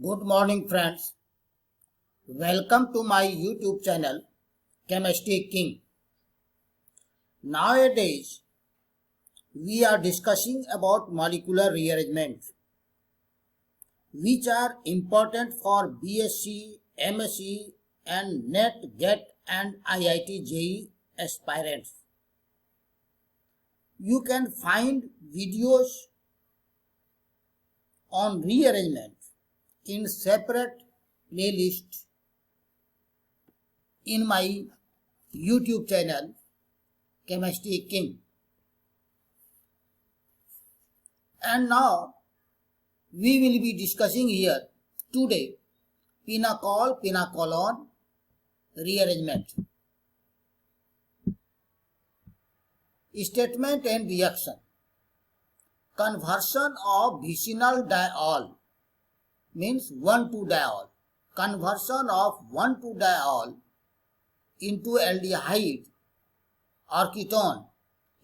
Good morning, friends. Welcome to my YouTube channel, Chemistry King. Nowadays, we are discussing about molecular rearrangement, which are important for BSc, MSc, and NET, GET, and IIT JEE aspirants. You can find videos on rearrangement in separate playlist in my YouTube channel, Chemistry King. And now we will be discussing here today pinacol, pinacolon rearrangement. Statement and reaction. Conversion of vicinal diol means 1,2-diol. Conversion of 1,2-diol into aldehyde or ketone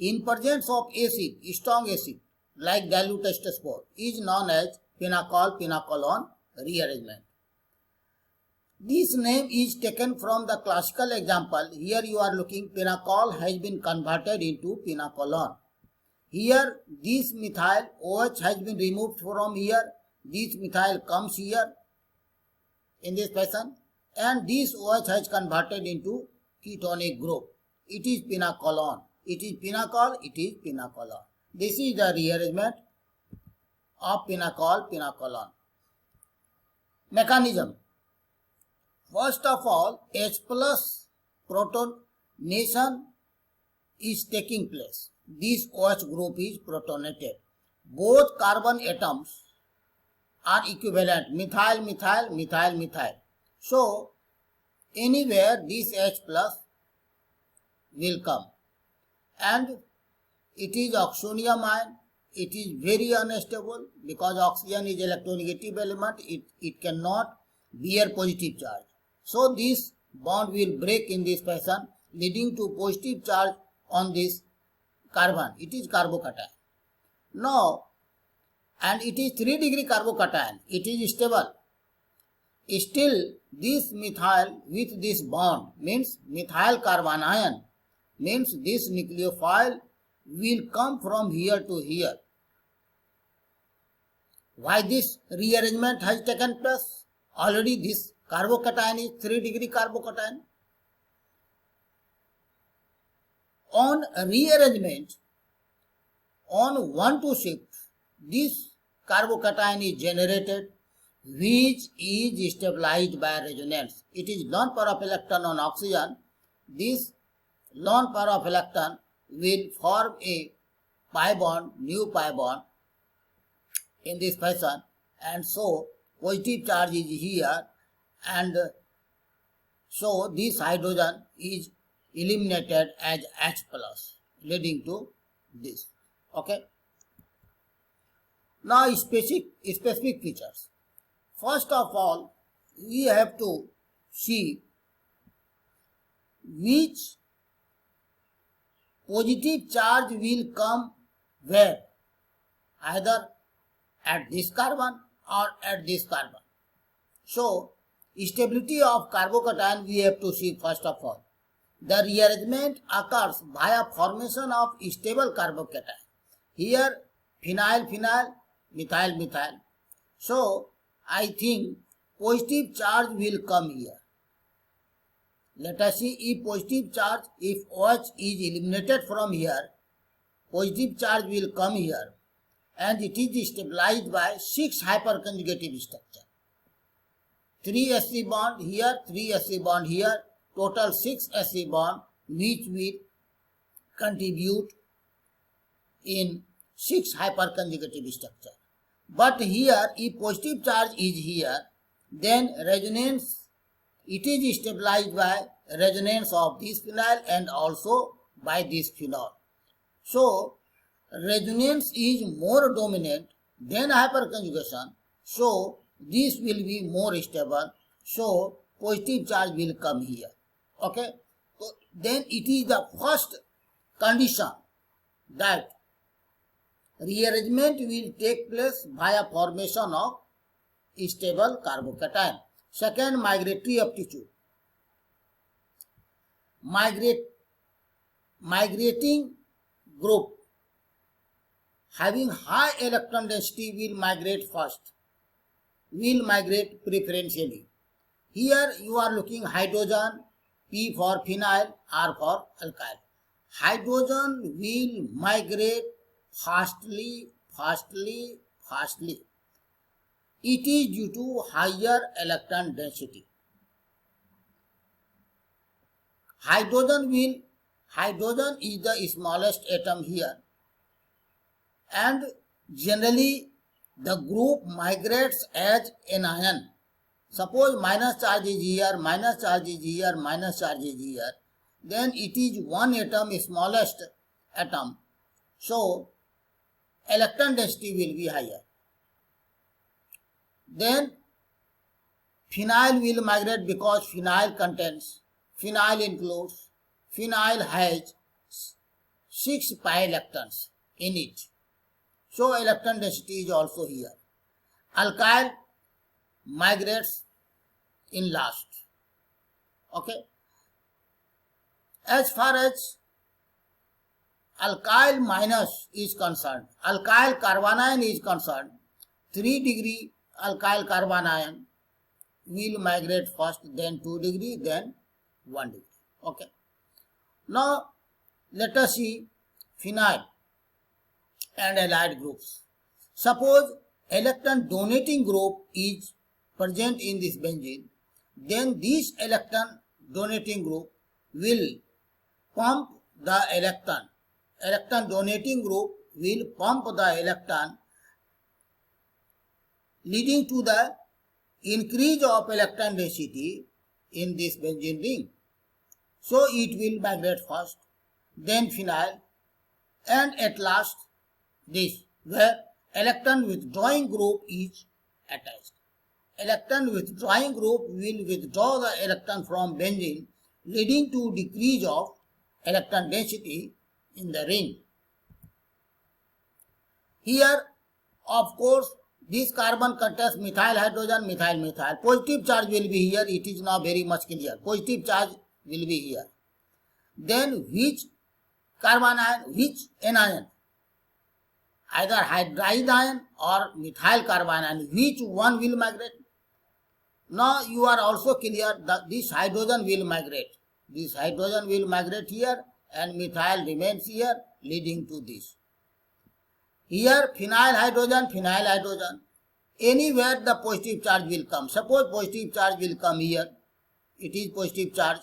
in presence of acid, strong acid like dilute ester spore is known as pinacol, pinacolon rearrangement. This name is taken from the classical example. Here you are looking, pinacol has been converted into pinacolon. Here this methyl OH has been removed from here. This methyl comes here in this fashion, and this OH has converted into ketonic group. It is pinacolon. It is pinacol. It is pinacolon. This is the rearrangement of pinacol, pinacolon. Mechanism. First of all, H plus protonation is taking place. This OH group is protonated. Both carbon atoms are equivalent, methyl, methyl, methyl, methyl. So, anywhere this H plus will come. And it is oxonium ion. It is very unstable because oxygen is electronegative element. It cannot bear positive charge. So, this bond will break in this fashion, leading to positive charge on this carbon. It is carbocation. Now, and it is 3-degree carbocation. It is stable. Still, this methyl with this bond means methyl carbon ion means this nucleophile will come from here to here. Why this rearrangement has taken place? Already this carbocation is 3-degree carbocation. On rearrangement, on 1 to 6, this carbocation is generated, which is stabilized by resonance. It is lone pair of electron on oxygen. This lone pair of electron will form a pi bond, new pi bond in this fashion, and so positive charge is here, and so this hydrogen is eliminated as H plus, leading to this. Okay. Now specific features. First of all, we have to see which positive charge will come where, either at this carbon or at this carbon. So, stability of carbocation we have to see first of all. The rearrangement occurs via formation of stable carbocation. Here, phenyl, phenyl, methyl, methyl. So, I think positive charge will come here. Let us see if positive charge, if OH is eliminated from here, positive charge will come here, and it is stabilized by 6 hyperconjugative structure. 3 Sc bond here, 3 Sc bond here, total 6 Sc bond, which will contribute in 6 hyperconjugative structure. But here, if positive charge is here, then resonance, it is stabilized by resonance of this phenyl and also by this phenol. So, resonance is more dominant than hyperconjugation. So, this will be more stable. So, positive charge will come here. Okay. So, then it is the first condition that rearrangement will take place via formation of stable carbocation. Second, migratory aptitude. Migrating group having high electron density will migrate first, will migrate preferentially. Here you are looking hydrogen, P for phenyl, R for alkyl. Hydrogen will migrate fastly. It is due to higher electron density. Hydrogen is the smallest atom here, and generally the group migrates as anion. Suppose minus charge is here, minus charge is here, minus charge is here, then it is one atom, smallest atom, so electron density will be higher. Then phenyl will migrate because phenyl includes, phenyl has 6 pi electrons in it, so electron density is also here. Alkyl migrates in last. Okay. As far as alkyl minus is concerned, alkyl carbanion is concerned, 3 degree alkyl carbanion will migrate first, then 2 degree, then 1 degree. Okay. Now let us see phenyl and allied groups. Suppose electron donating group is present in this benzene, then this electron donating group will pump the electron. Electron donating group will pump the electron, leading to the increase of electron density in this benzene ring. So it will migrate first, then phenyl, and at last this, where electron withdrawing group is attached. Electron withdrawing group will withdraw the electron from benzene, leading to decrease of electron density in the ring. Here, of course, this carbon contains methyl hydrogen, methyl. Positive charge will be here. It is now very much clear. Positive charge will be here. Then which carbanion, which anion? Either hydride ion or methyl carbanion, which one will migrate? Now you are also clear that this hydrogen will migrate. This hydrogen will migrate here and methyl remains here, leading to this. Here phenyl hydrogen. Anywhere the positive charge will come. Suppose positive charge will come here. It is positive charge.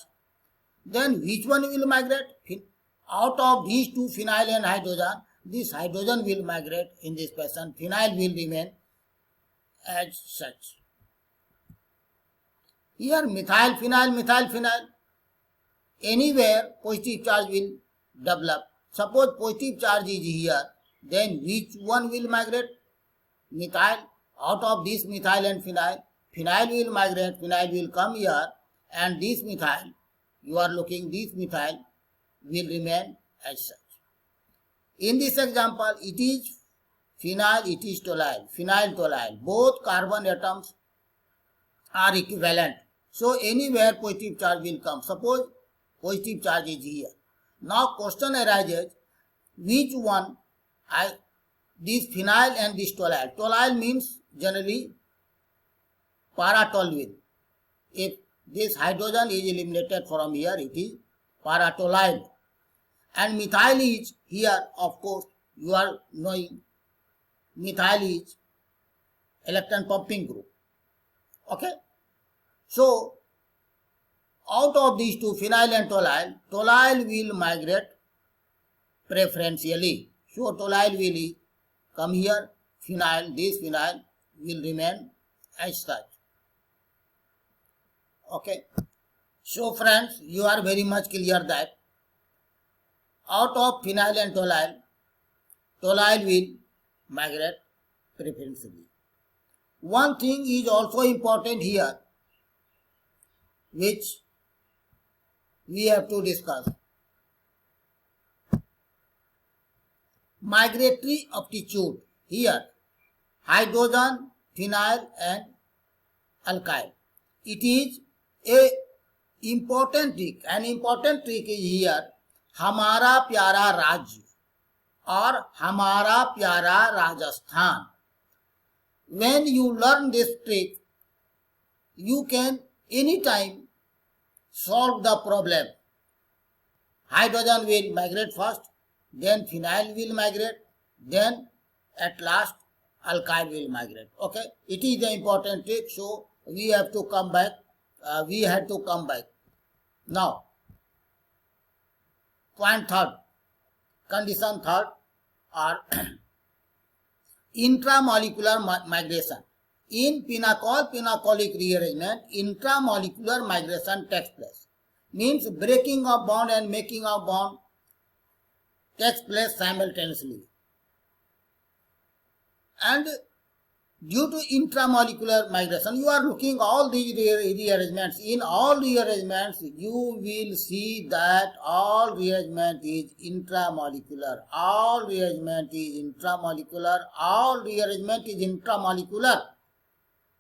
Then which one will migrate? Out of these two, phenyl and hydrogen, this hydrogen will migrate in this fashion. Phenyl will remain as such. Here methyl, phenyl. Anywhere positive charge will develop. Suppose positive charge is here, then which one will migrate? Methyl. Out of this methyl and phenyl, phenyl will migrate, phenyl will come here, and this methyl, you are looking, this methyl will remain as such. In this example, it is phenyl, it is toluene, phenyl. Both carbon atoms are equivalent. So anywhere positive charge will come. Suppose positive charge is here. Now question arises, which one, this phenyl and this toluene. Toluene means generally para-toluene. If this hydrogen is eliminated from here, it is para-toluene. And methyl is here, of course, you are knowing, methyl is electron pumping group. Okay. So, out of these two, phenyl and toluene will migrate preferentially. So, toluene will come here, this phenyl will remain as such. Okay. So, friends, you are very much clear that out of phenyl and toluene will migrate preferentially. One thing is also important here, which we have to discuss. Migratory aptitude. Here, hydrogen, phenyl and alkyl. It is a important trick. An important trick is here हमारा प्यारा राज्य और हमारा प्यारा Rajasthan. When you learn this trick, you can anytime solve the problem. Hydrogen will migrate first, then phenyl will migrate, then at last alkyl will migrate. Okay, it is the important trick, so we have to come back. We had to come back. Now, point third, condition third, or intramolecular migration. In pinacol-pinacolic rearrangement, intramolecular migration takes place. Means breaking of bond and making of bond takes place simultaneously. And due to intramolecular migration, you are looking all these rearrangements. In all rearrangements, you will see that all rearrangement is intramolecular. All rearrangement is intramolecular. All rearrangement is intramolecular.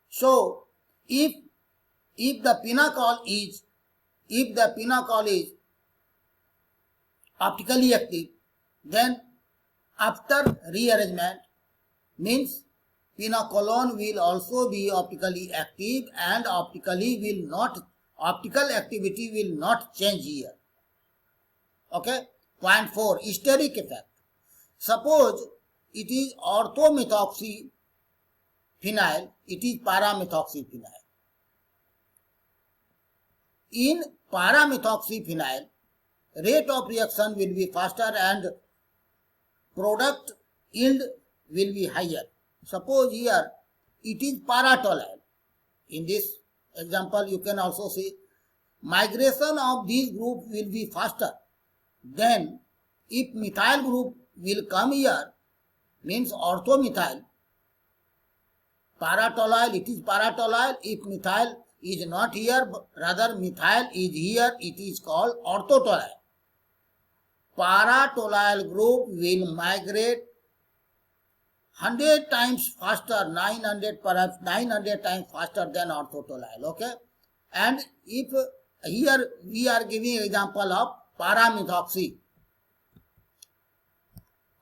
So, if the pinacol is optically active, then after rearrangement means pinacolone will also be optically active and optical activity will not change here. Okay. Point 4, steric effect. Suppose it is orthomethoxy phenyl, it is paramethoxy phenyl. In paramethoxy phenyl, rate of reaction will be faster and product yield will be higher. Suppose here it is paratoluene. In this example, you can also see migration of these group will be faster. Then, if methyl group will come here, means orthomethyl, paratoluene, it is paratoluene. If methyl is not here, rather methyl is here, it is called orthotoluene. Paratoluene group will migrate 100 times faster, 900 perhaps 900 times faster than orthotoluene. Okay, and if here we are giving example of paramethoxy,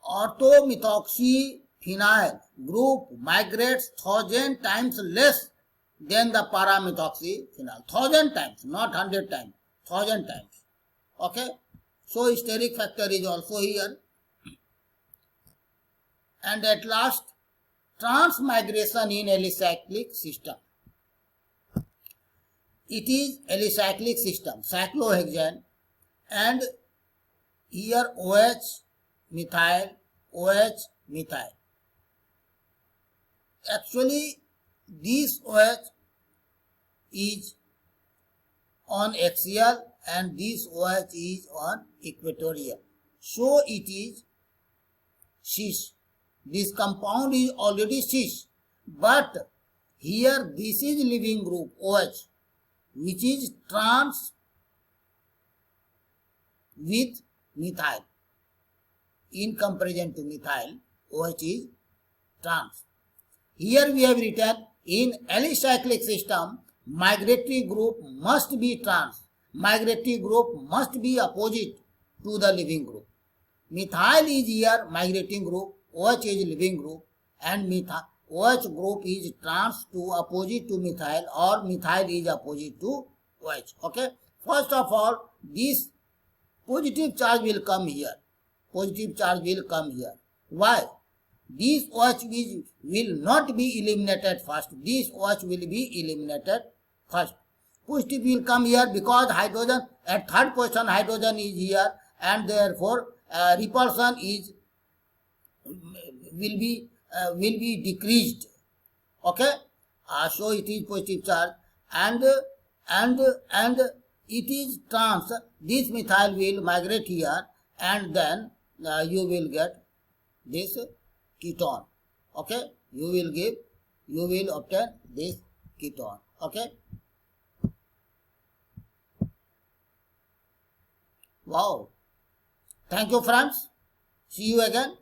orthomethoxy phenyl group migrates 1000 times less than the paramethoxy phenyl. 1000 times, not 100 times, 1000 times. Okay, so steric factor is also here. And at last, transmigration in alicyclic system. It is alicyclic system, cyclohexane, and here OH, methyl, OH, methyl. Actually, this OH is on axial and this OH is on equatorial. So it is cis. This compound is already cis, but here this is leaving group OH, which is trans with methyl. In comparison to methyl, OH is trans. Here we have written in alicyclic system, migratory group must be trans. Migratory group must be opposite to the leaving group. Methyl is here migrating group, OH is leaving group, and OH group is trans to opposite to methyl, or methyl is opposite to OH. Okay. First of all, this positive charge will come here. Positive charge will come here. Why? This OH will not be eliminated first. This OH will be eliminated first. Positive will come here because hydrogen at third position hydrogen is here, and therefore repulsion will be decreased. Okay, so it is positive charge, and it is trans. This methyl will migrate here, and then you will get this ketone. Okay, you will obtain this ketone. Okay. Wow. Thank you, friends. See you again.